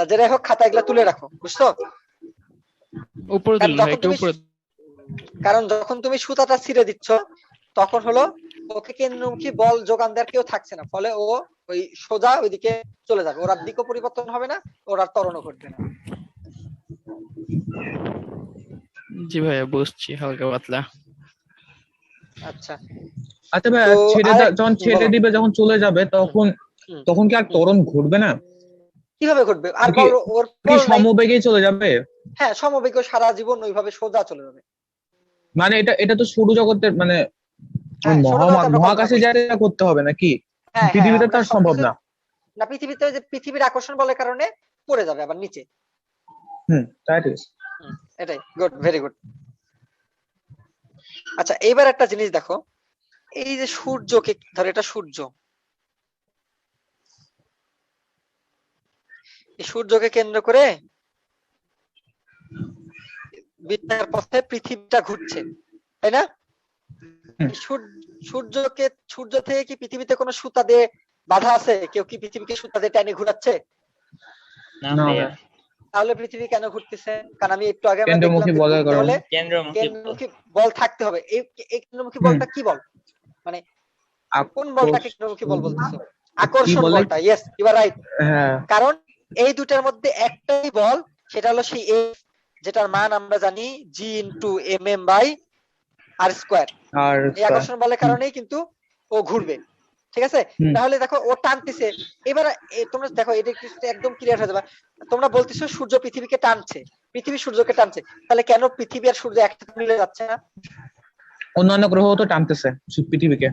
যাই হোক খাতা এগুলা তুলে রাখো, বুঝছো? উপরে কারণ তুলুন ভাই, যখন একটু তুমি উপরে। কারণ যখন তুমি সুতাটা ছিঁড়ে দিচ্ছ তখন হলো ওকে কেন্দ্রমুখী বল যোগান দেওয়ার কেউ থাকছে না, ফলে ও ওই সোজা ওইদিকে চলে যাবে, ওর আর দিকও পরিবর্তন হবে না, ওর আর ত্বরণও ঘটবে না। জি ভাইয়া বুঝছি হালকা পাতলা। আচ্ছা আচ্ছা ভাই, তো যখন ছেড়ে বলো। দিবে, যখন চলে যাবে তখন হুম, তখন কি আর ত্বরণ ঘুরবে না? কিভাবে ঘটবে? আর কি বল ওর কি বল নাই। সমবেগেই চলে যাবে? হ্যাঁ, সমবেগে সারা জীবন ওইভাবে সোজা চলে যাবে। মানে এটা তো সৌরজগতের মানে হ্যাঁ, সৌরজগৎ আমরা কল্পনা মহাকাশে করছি। যা করতে হবে নাকি? হ্যাঁ হ্যাঁ, পৃথিবীতে তো আমরা আর সম্ভব সবকিছু না। না, পৃথিবীতে ওই যে পৃথিবীর আকর্ষণ বলের কারণে পড়ে যাবে আবার নিচে। তাই ঠিক আছে। এটাই, গুড, ভেরি গুড। আচ্ছা এইবার একটা জিনিস দেখো, এই যে সূর্যকে ধরো, এটা সূর্য, এই সূর্যকে কেন্দ্র করে বৃত্তাকার পথে পৃথিবীটা ঘুরছে, তাই না? হুম। এই সূর্য থেকে কি পৃথিবীতে কোনো সুতা দিয়ে বাধা আছে? কেউ কি পৃথিবীকে সুতা দিয়ে টানে ঘুরাচ্ছে? না না ভাইয়া, ভাই। তাহলে পৃথিবী কেন ঘুরতেছে? কারণ আমি একটু আগে আমরা দেখলাম কেন্দ্রমুখী যে বলের ঘুরতে কারণে। হলে কেন্দ্রমুখী বল। কেন্দ্রমুখী বল থাকতে হবে। এই কেন্দ্রমুখী বলটা কি বল? মানে কোন বলটাকে কেন্দ্রমুখী বল বলতেছো? আকর্ষণ বলে? বলটা। Yes, you are right. হ্যাঁ। কারণ এই দুটার মধ্যে একটাই বল, সেটা হলো সেই এফ, যেটার মান আমরা জানি G into m m by r square. আর এই আকর্ষণ বলের কারণেই কিন্তু ও ঘুরবে, ঠিক আছে? হুম। তাহলে দেখো ও টানতেছে। এবার তোমরা দেখো, এটা একদম ক্লিয়ার হয়ে যাবে। তোমরা বলতেছো সূর্য পৃথিবীকে টানছে, পৃথিবী সূর্যকে টানছে, তাহলে কেন পৃথিবী আর সূর্য একসাথে মিলে যাচ্ছে না? অন্যান্য গ্রহ তো টানতেছে পৃথিবীকে।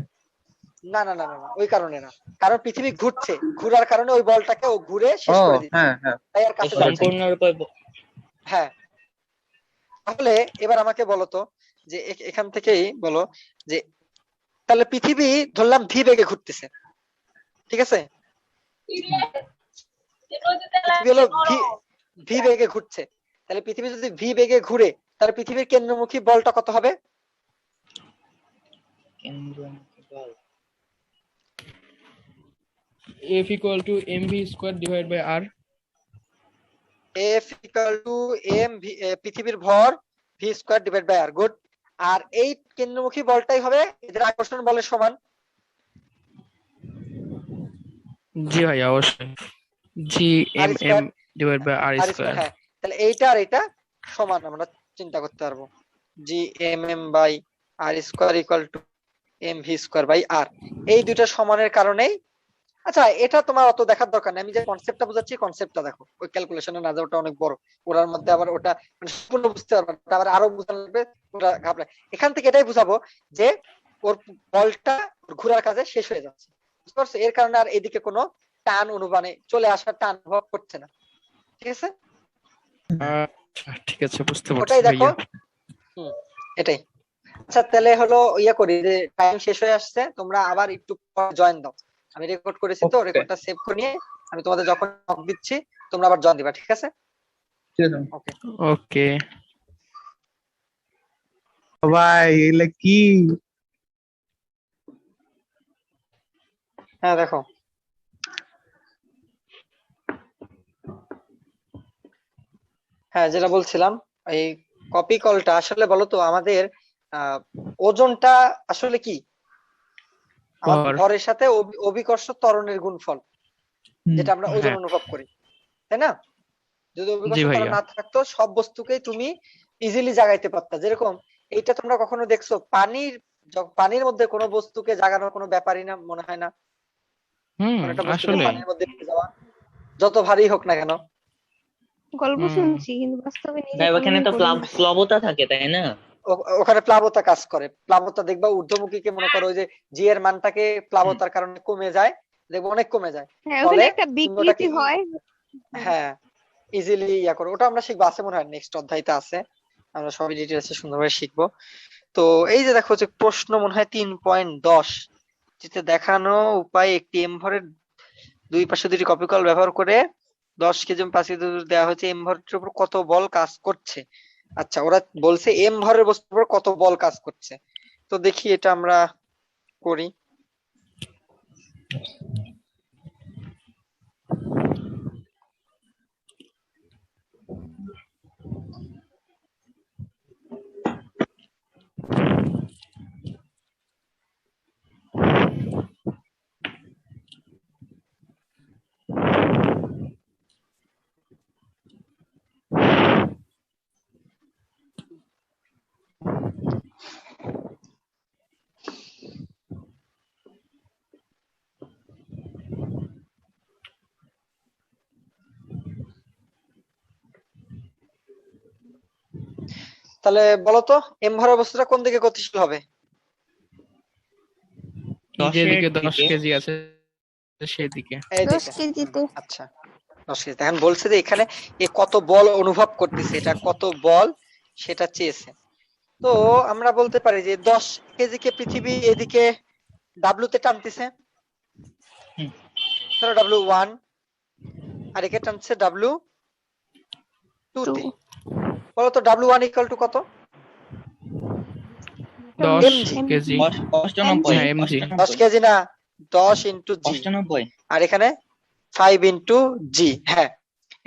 না না না না না, ওই কারণে না। কারণ পৃথিবী ঘুরছে, ঘুরার কারণে ওই বলটাকে ও ঘুরে শেষ করে দিচ্ছে, হ্যাঁ হ্যাঁ। তাই আর কাছে যাচ্ছে না। সম্পূর্ণরূপে হ্যাঁ, তাহলে এবার আমাকে বলো তো, যে এখান থেকেই বলো যে তাহলে পৃথিবী ধরলাম ভি বেগে ঘুরতেছে, ঠিক আছে? পৃথিবী হলো ভি বেগে ঘুরছে, তাহলে পৃথিবী যদি ভি বেগে ঘুরে, তাহলে পৃথিবীর কেন্দ্রমুখী বলটা কত হবে? কেন্দ্রমুখী বল। F equal to mv square divided by r. F equal to m পৃথিবীর ভর v square divide by r. Good. আর এই কেন্দ্রমুখী বলটাই হবে এদের আকর্ষণ বলের সমান। জি ভাইয়া অবশ্যই। g আর m square m divided by r আর স্কয়ার, square. হ্যাঁ। তাহলে এইটা আর এটা সমান আমরা চিন্তা করতে পারবো, G m m by r square equal to m v square by r. এই দুইটা সমানের কারণেই, আচ্ছা এটা তোমার অত দেখার দরকার নেই, আমি যে কনসেপ্টটা বোঝাচ্ছি কনসেপ্টটা দেখো, ওই ক্যালকুলেশনে না যাওয়াটা অনেক বড়, ওটার মধ্যে আবার ওটা মানে সম্পূর্ণ বুঝতে পারবে না, ওটা আবার আরো বোঝানো লাগবে, ওটা ঘাবড়ায়। এখান থেকে এটাই বুঝাবো যে ওর বলটা ঘোরার কাজে শেষ হয়ে যাচ্ছে, বুঝতে পারছো? এর কারণে আর এদিকে কোনো টান অনুবানে চলে আসার টান অনুভব করছে না, ঠিক আছে? আচ্ছা ঠিক আছে, বুঝতে পারছি ওটাই দেখো। ভাইয়া। এটাই। আচ্ছা তাহলে হলো ইয়া করি, যে টাইম শেষ হয়ে আসছে, তোমরা আবার একটু জয়েন দাও। আমি রেকর্ড করেছি তো, Okay. রেকর্ডটা সেভ করে নিয়ে আমি তোমাদের যখন নক দিচ্ছি তোমরা আবার জয়েন দিবা, ঠিক আছে? ঠিক আছে ওকে। ওকে। ভাই, এগুলা কি? হ্যাঁ দেখো, হ্যাঁ যেটা বলছিলাম, এই কপি কলটা আসলে বলো তো আমাদের ওজনটা আসলে কি? আমাদের ভর। ভরের সাথে অভিকর্ষ ত্বরণের গুণফল, যেটা আমরা ওজন হ্যাঁ। অনুভব করি, তাই না? যদি জি অভিকর্ষ ত্বরণ ভাইয়া। না থাকতো সব বস্তুকেই তুমি ইজিলি জাগাইতে পারতা। যেরকম এইটা তোমরা কখনো দেখছো পানির মধ্যে কোনো বস্তুকে জাগানোর কোনো ব্যাপারই না, মনে হয় না? হুম, একটা বস্তুকে আসলে পানির মধ্যে নিয়ে যাওয়া, যত ভারী হোক না কেন। গল্প হুম। শুনছি কিন্তু বাস্তবে নিজে ভাই ওখানে কোনোদিন তো করিনি। প্লাবতা থাকে তাই না? ওখানে প্লাবতা কাজ করে। প্লাবতা দেখবা ঊর্ধ্বমুখীকে মনে করো ওই যে জি এর মানটাকে প্লাবতার কারণে কমে যায়, দেখবো অনেক কমে যায়। হ্যাঁ, ফলে ওখানে একটা তুমি ওটাকে বিকৃতি হয়। হ্যাঁ ইজিলি ইয়া করো। ওটা আমরা শিখবো, আছে মনে হয় নেক্সট অধ্যায়তে আছে, আমরা সবই ডিটেলসে সুন্দরভাবে শিখবো। তো এই যে দেখো যে প্রশ্ন মনে হয় 3.10, যেটা দেখানো উপায় একটি এম ভরের দুই পাশে দুটি কপি কল ব্যবহার করে 10 কেজি এবং 5 কেজি দুধ দেওয়া হয়েছে, এম ভরের উপর কত বল কাজ করছে। আচ্ছা, ওরা বলছে এম ভরের বস্তুর উপর কত বল কাজ করছে। তো দেখি এটা আমরা করি। তাহলে বলো তো এম ভরের বস্তুটা কোন দিকে গতিশীল হবে? যেদিকে 10 দিকে। কেজি আছে সেদিকে। 10 এইদিকে। কেজিতে। আচ্ছা 10 কেজি। এখন বলছে যে এখানে এ কত বল অনুভব করতেছে, এটা কত বল সেটা চেয়েছে। তো আমরা বলতে পারি যে 10 কেজিকে পৃথিবী এদিকে ডাব্লু তে টানতেছে, হুম। ধরো W1, আর একে টানছে W2 তে। বলো তো W1 ইকুয়াল টু কত? 10 mg। কেজি। 98 হ্যাঁ, mg। 10 কেজি না, 10 ইন্টু জি, 98 আর এখানে 5 ইন্টু জি। হ্যাঁ,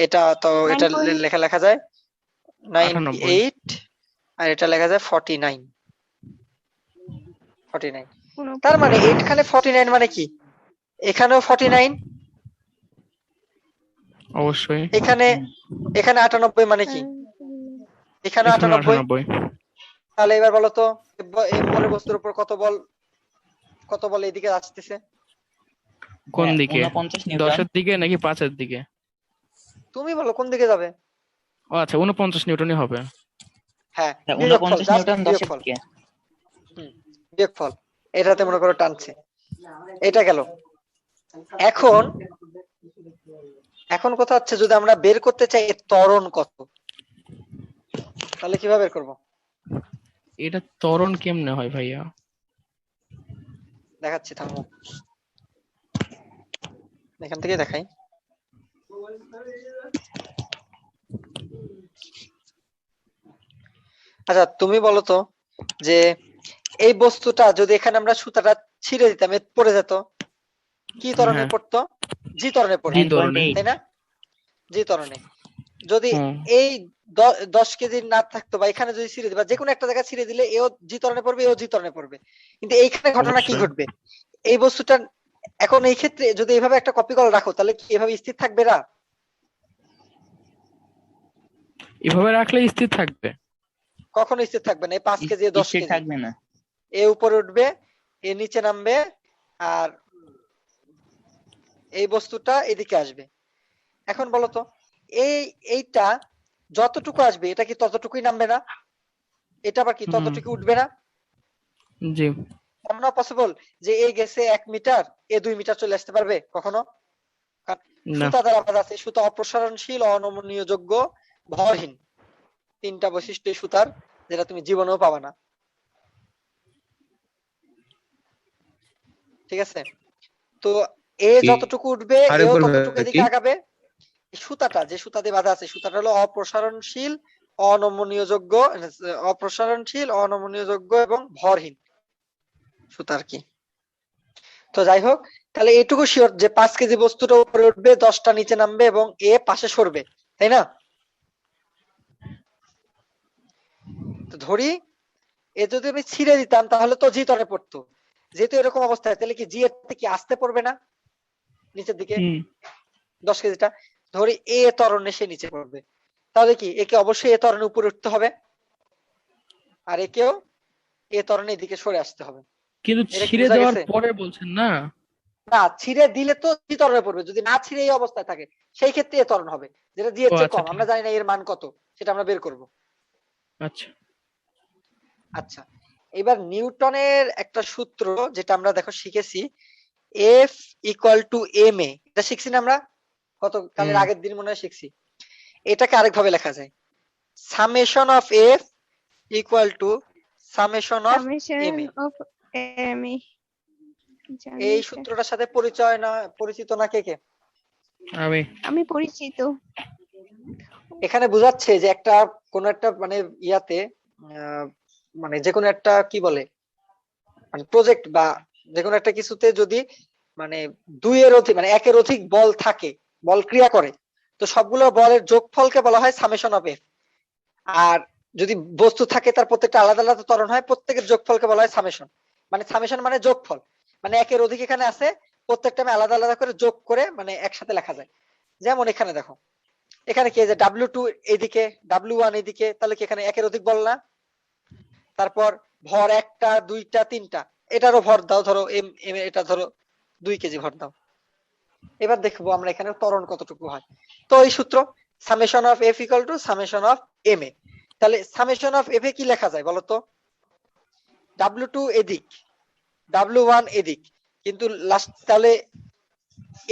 এটা তো এটা 9.8 লেখা যায় 98। 98, আর এটা লেখা যায় 49। তার মানে এখানে 49 মানে কি? এখানেও 49, অবশ্যই। এখানে 98 মানে কি? এখানে এখানে 98। 98। তাহলে এবার বলো তো এম ভরের বস্তুর উপর কত বল এদিকে আসতেছে? কোন দিকে? 49 নিউটন। 10 এর দিকে নাকি 5 এর দিকে? তুমি বলো কোন দিকে যাবে? ও আচ্ছা, 49 নিউটনই হবে। হ্যাঁ, হ্যাঁ, বিয়োগফল, 49 জাস্ট নিউটন 10 এর বিয়োগফল। দিকে। বিয়োগফল, এটাতে মনে করো টানছে, এটা গেল। এখন কথা হচ্ছে যদি আমরা বের করতে চাই এর ত্বরণ কত, তাহলে কিভাবে বের করব? এটা ত্বরণ কেমনে হয় ভাইয়া? দেখাচ্ছি, থামো, এখান থেকে দেখাই। আচ্ছা তুমি বলো তো যে এই বস্তুটা যদি এখানে আমরা সুতাটা ছিঁড়ে দিতাম, এ পড়ে যেত, কি ত্বরণে হ্যাঁ। পড়তো? জি ত্বরণে পড়তো, জি ত্বরণে। তাই না? জি ত্বরণে। যদি হুম। এই 10 কেজি না থাকতো, বা এখানে যদি ছিঁড়ে দিবা, যে কোনো একটা জায়গায় ছিঁড়ে দিলে এও জি ত্বরণে পড়বে, এও জি ত্বরণে পড়বে। কিন্তু এইখানে ঘটনা কি অবশ্যই। ঘটবে? এই বস্তুটা এখন এই ক্ষেত্রে যদি এইভাবে একটা কপি কল রাখো, তাহলে কি এভাবে স্থির থাকবে না? এভাবে রাখলে স্থির থাকবে। কখনো স্থির থাকবে না। এই 5 কেজি 10 স্থির কেজি থাকবে না। এ উপরে উঠবে, এ নিচে নামবে, আর এই বস্তুটা এদিকে আসবে। এখন বলো তো এইটা যতটুকু আসবে এটা কি ততটুকুই নামবে না? এটা আবার কি ততটুকু উঠবে না? জি। এমন পসিবল যে এ গেছে 1 মিটার, এ 2 মিটার চলে আসতে পারবে কখনো? না। সুতা দ্বারা বাঁধা আছে, সুতা অপসারণশীল, অনমনীয়যোগ্য, ভরহীন। 3টা বৈশিষ্ট্য এই সুতার, যেটা তুমি জীবনেও পাবা না। ঠিক আছে, তো এ যতটুকু উঠবে এও ততটুকু এদিকে আগাবে। সুতাটা যে সুতা দিয়ে বাঁধা আছে, সুতাটা হলো অপসারণশীল, অনমনীয়যোগ্য এবং ভরহীন সুতার কি। তো যাই হোক, তাহলে এইটুকু শিওর যে 5 কেজি বস্তুটা উপরে উঠবে, 10টা নিচে নামবে এবং এ পাশে সরবে, তাই না? তো ধরি এ যদি আমি ছিঁড়ে দিতাম তাহলে তো জি তলে পড়তো। যেহেতু এরকম অবস্থায়, তাহলে কি জি এর থেকে কি আসতে পড়বে না নিচের দিকে? 10 কেজিটা ধরি এ ত্বরণে সে নিচে পড়বে, তাহলে কি একে অবশ্যই এ ত্বরণে উপরে উঠতে হবে, আর একেও এ ত্বরণে এদিকে সরে আসতে হবে। কিন্তু এটা কি ছিঁড়ে বোঝা দেওয়ার গেছে? পরে বলছেন না? না ছিঁড়ে দিলে তো জি ত্বরণে পড়বে, যদি না ছিঁড়ে এই অবস্থায় থাকে সেই ক্ষেত্রে এ ত্বরণ হবে, যেটা জি এর ও চেয়ে আচ্ছা কম, আমরা জানি না এর মান কত, সেটা আমরা বের করব। আচ্ছা আচ্ছা, এবার নিউটনের একটা সূত্র যেটা আমরা দেখো শিখেছি, F equal to M A, এটা শিখছি না আমরা গতকালের হুম আগের দিন মনে হয় শিখছি। এটাকে আরেকভাবে লেখা যায়, summation of F equal to summation of m summation a. Of m a, জানি এই এটা। সূত্রটার সাথে পরিচিত না কে কে? আমি আমি পরিচিত। এখানে বোঝাচ্ছে যে একটা কোন একটা মানে ইয়াতে মানে যে কোনো একটা কি বলে মানে প্রজেক্ট বা যে কোনো একটা কিছুতে যদি মানে দুইয়ের অধিক মানে একের অধিক বল থাকে, বল ক্রিয়া করে, তো সবগুলো বলের যোগফলকে বলা হয় সামেশন অফ এফ। আর যদি বস্তু থাকে তার প্রত্যেকটা আলাদা আলাদা ত্বরণ হয়, প্রত্যেকের যোগফলকে বলা হয় সামেশন। মানে সামেশন মানে যোগফল, মানে একের অধিক এখানে আছে, প্রত্যেকটা আমি আলাদা আলাদা করে যোগ করে মানে একসাথে লেখা যায়। যেমন এখানে দেখো, এখানে কি যে W2 এদিকে, W1 এদিকে, তাহলে কি এখানে একের অধিক বল না? তারপর ভর একটা দুইটা তিনটা, এটারও ভর দাও, ধরো এম এম এটা ধরো 2 কেজি ভর দাও। এবার দেখবো আমরা এখানে ত্বরণ কতটুকু হয়। তো এই সূত্র summation of F equal to summation of m a. তাহলে সামেশন অফ এফ এ কি লেখা যায় বলতো? W2 এদিক, W1 এদিক, কিন্তু লাস্ট তাহলে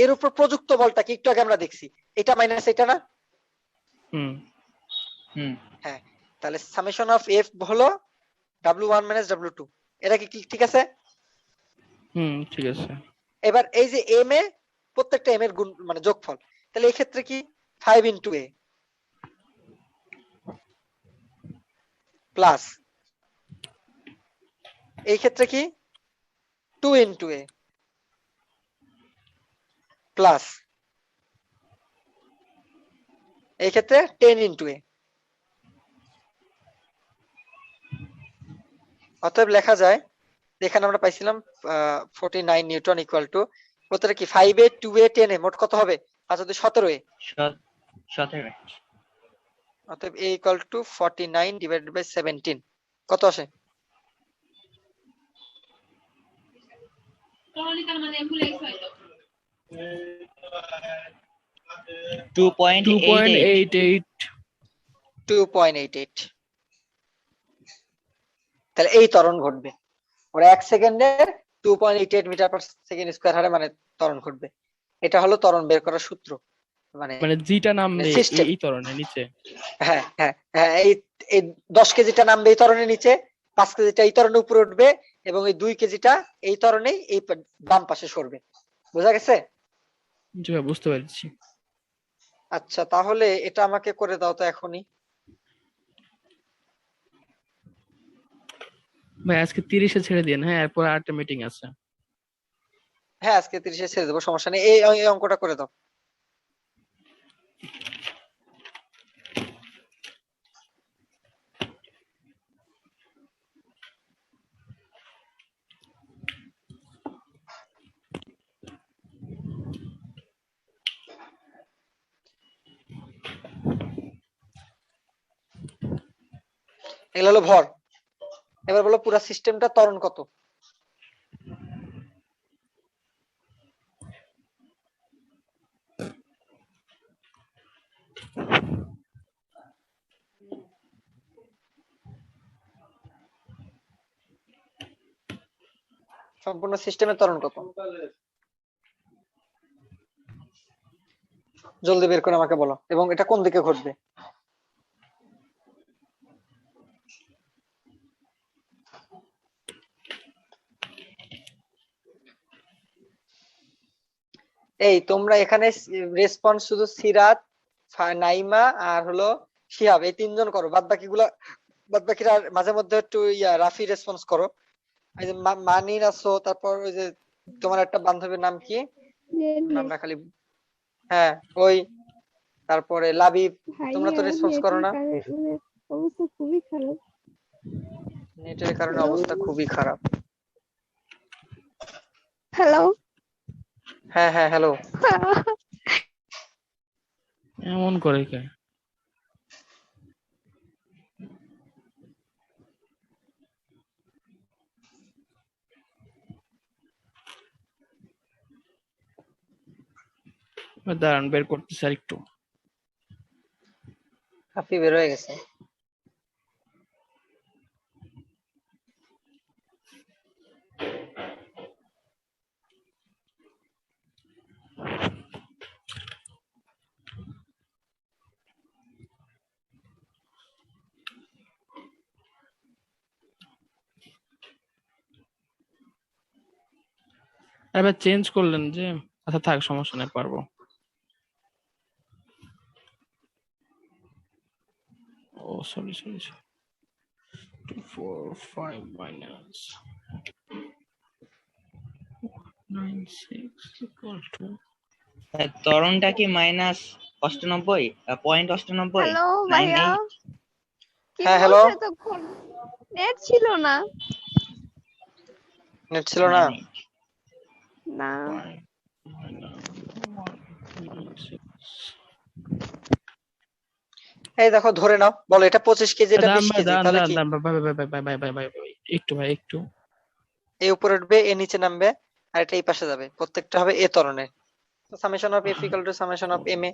এর উপর প্রযুক্ত বলটা কি একটু আগে আমরা দেখছি, এটা মাইনাস এটা না? হুম হুম হ্যাঁ, তাহলে সামেশন অফ এফ হলো W1 মাইনাস W2, এটা কি ঠিক আছে? ঠিক আছে। এবার এই যে এম এ, প্রত্যেকটা এম এর গুণ মানে যোগফল, তাহলে এই ক্ষেত্রে কি 5 ইনটু এ প্লাস, এই ক্ষেত্রে কি 2 ইনটু এ প্লাস, এই ক্ষেত্রে 10 ইনটু এ। অতএব লেখা যায়, এখানে আমরা পাইছিলাম 49 নিউটন ইকুয়াল টু প্রত্যেকটা কি 5 এ 2 এ 10 এ মোট কত হবে? 5 যদি 17 এ, 17। অতএব a equal to 49 divided by 17 কত আসে? 2.88। 2.88। 2.88। তাহলে এই ত্বরণ ঘটবে, ওরা 1 সেকেন্ডে 2.88 মিটার পার সেকেন্ড স্কয়ার হারে মানে ত্বরণ ঘটবে। এটা হলো ত্বরণ বের করার সূত্র, মানে মানে জিটা নামবে সিস্টেম। এই ধরনের নিচে। হ্যাঁ হ্যাঁ হ্যাঁ, এই 10 কেজিটা নামবে এই ত্বরণের নিচে, 5 কেজিটা এই ত্বরণের উপরে উঠবে, এবং এই 2 কেজিটা এই ত্বরণেই এই বাম পাশে সরবে। বোঝা গেছে? জি ভাই, বুঝতে পারছি। আচ্ছা, তাহলে এটা আমাকে করে দাও তো এখনই। ভাই আজকে 30-এ ছেড়ে দিন, হ্যাঁ, এরপর আরেকটা মিটিং আছে। হ্যাঁ, আজকে 30-এ ছেড়ে দেবো, সমস্যা নেই। এই অঙ্কটা করে দাও। এগুলো হলো ভর। এবার বলো পুরো সিস্টেমটা ত্বরণ কত? সম্পূর্ণ সিস্টেমের ত্বরণ কত? জলদি বের করে আমাকে বলো, এবং এটা কোন দিকে ঘটবে? এই তোমরা এখানে রেসপন্স শুধু সিরাত, নাইমা আর হলো শিহাব, এই তিনজন করো, বাদ বাকিরা মাঝে মধ্যে একটু রাফি রেসপন্স করো। এই যে মানিন আছো, তারপর ওই যে তোমার একটা বান্ধবীর নাম কি, নামটা খালি, হ্যাঁ ওই, তারপরে লাবিব, তোমরা তো ভাইয়া রেসপন্স করো নেটের না। কারণে অবস্থা খুবই খারাপ। নেটের কারণে অবস্থা খুবই খারাপ। হ্যালো। হ্যাঁ হ্যাঁ, হ্যালো। এমন করে কে? দাঁড়ান বের করতেছি আর একটু। হাফি বের হয়ে গেছে। এবার চেঞ্জ করলেন যে, আচ্ছা থাক সমস্যা নেই, পারবো। ও sorry sorry sorry, 2 4 5 minus 9 6 equal to ত্বরণটা কি -98.98 হ্যালো ভাইয়া, 98 কি হ্যাঁ, hello? বলছো তখন? নেট ছিল না। নেট ছিল না? 98 না 5 minus 1 6। এই দেখো ধরে নাও, বলো এটা 25 কেজি, এটা দাম 20 ভাই, কেজি, দাম তাহলে দাম কি? দাম ভাই ভাই ভাই ভাই ভাই ভাই ভাই ভাই, একটু ভাই একটু। এ উপরে উঠবে, এ নিচে নামবে, আর এটা এই পাশে যাবে, প্রত্যেকটা হবে এ ত্বরণের। Summation of F equal to summation of m a.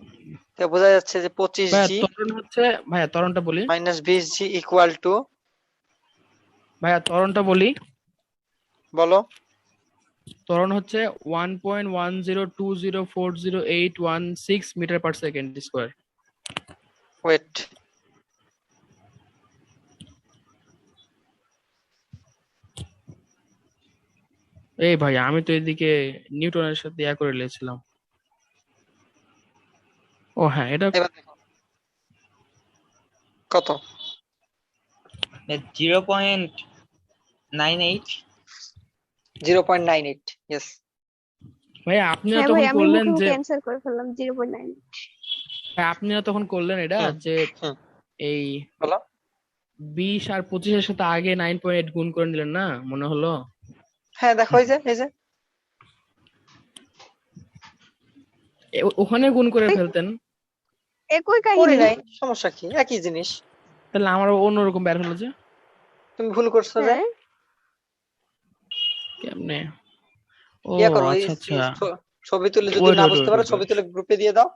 তো বোঝা যাচ্ছে যে 25 ভাইয়া জি ত্বরণ হচ্ছে, ভাইয়া ত্বরণটা বলি, মাইনাস 20 জি ইকুয়াল টু, ভাইয়া ত্বরণটা বলি, বলো। ত্বরণ হচ্ছে 1.1020408116 metre per second square. Wait, এই ভাই আমি তো এদিকে নিউটনের সাথে ইয়া করে নিয়েছিলাম। ও হ্যাঁ, এটা এবার দেখো কত? 0.98 0.98, ইয়েস। ভাইয়া আপনিও হ্যাঁ ভাই, তখন আমি করলেন মুখে যে, মুখে অ্যান্সার করে ফেললাম 0.9। ভাই আপনিও তখন করলেন এটা হুম, যে হুম, এই বলো। 20 আর 25 এর সাথে আগে 9.8 গুণ করে নিলেন না, মনে হলো? হ্যাঁ দেখো, এই যে ওখানে গুণ করে ফেলতেন, একই করি কাহিনী। নাই, সমস্যা কি? একই জিনিস। তাহলে আমার অন্যরকম বের হলো যে। তুমি ভুল করছো যে। হ্যাঁ কেমনে? ও ইয়া করো, আচ্ছা আচ্ছা, ছবি তুলে, যদি ওয়েট না ওয়েট বুঝতে ওয়েট পারো ওয়েট ছবি তুলে গ্রুপে দিয়ে দাও।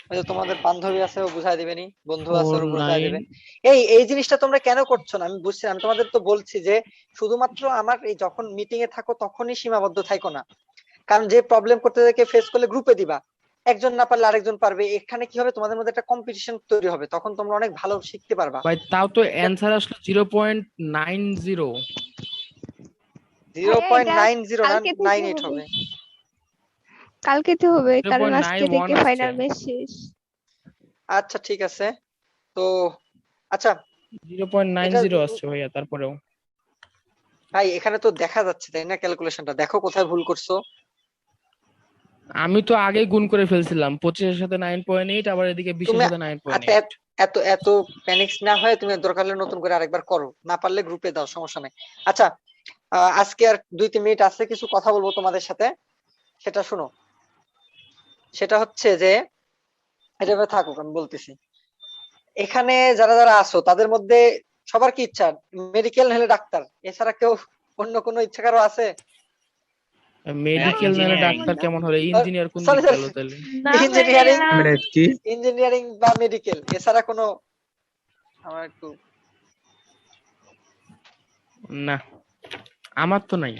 ওই যে তোমাদের বান্ধবী আছে, ও বুঝাই দিবেনি, বন্ধু আছে, ওর বুঝাই 49। দেবে। এই জিনিসটা তোমরা কেন করছো না আমি বুঝছি না। আমি তোমাদের তো বলছি যে শুধুমাত্র আমার এই যখন মিটিং এ থাকো তখনই সীমাবদ্ধ থাকো না, কারণ যে প্রবলেম করতে থাকে ফেস করলে গ্রুপে দিবা, একজন না পারলে আরেকজন পারবে। এখানে কি হবে, তোমাদের মধ্যে একটা কম্পিটিশন তৈরি হবে, তখন তোমরা অনেক ভালো শিখতে পারবা। ভাই তাও তো অ্যান্সার আসলো 0.90। ভাইয়া, এটা 0.90 না, কালকে থেকে 98 হবে, হবে। কালকে থেকে হবে, কারণ আজকে 0.91 থেকে আসছে। ফাইনাল ব্যাচ শেষ। আচ্ছা ঠিক আছে, তো আচ্ছা 0.90 আসছে ভাইয়া, তারপরেও ভাই এখানে তো দেখা যাচ্ছে তাই না, ক্যালকুলেশনটা দেখো কোথায় ভুল করছো। আমি তো আগেই গুণ করে ফেলছিলাম, 25 এর সাথে 9.8, আবার এদিকে 20 এর তুমি সাথে আচ্ছা 9.8। এত এত প্যানিক্স না হয় তুমি দরকার হলে নতুন করে আরেকবার করো, না পারলে গ্রুপে দাও, সমস্যা নাই। আচ্ছা, আজকে আর 2-3 মিনিট আছে, কিছু কথা বলবো তোমাদের সাথে, সেটা শুনো। সেটা হচ্ছে যে, এটা এভাবে থাকুক, আমি বলতেছি। এখানে যারা যারা আছো তাদের মধ্যে সবার কি ইচ্ছা মেডিকেল হলে ডাক্তার, এছাড়া কেউ অন্য কোনো ইচ্ছা কারো আছে? মেডিকেল নাহলে engineering ডাক্তার কেমন হলো, ইঞ্জিনিয়ার কোন সরি দিক সরি, গেল তাহলে? না ইঞ্জিনিয়ারিং, ভাইয়া, কি ইঞ্জিনিয়ারিং বা মেডিকেল এছাড়া কোনো, আমার একটু না, আমার তো নাই।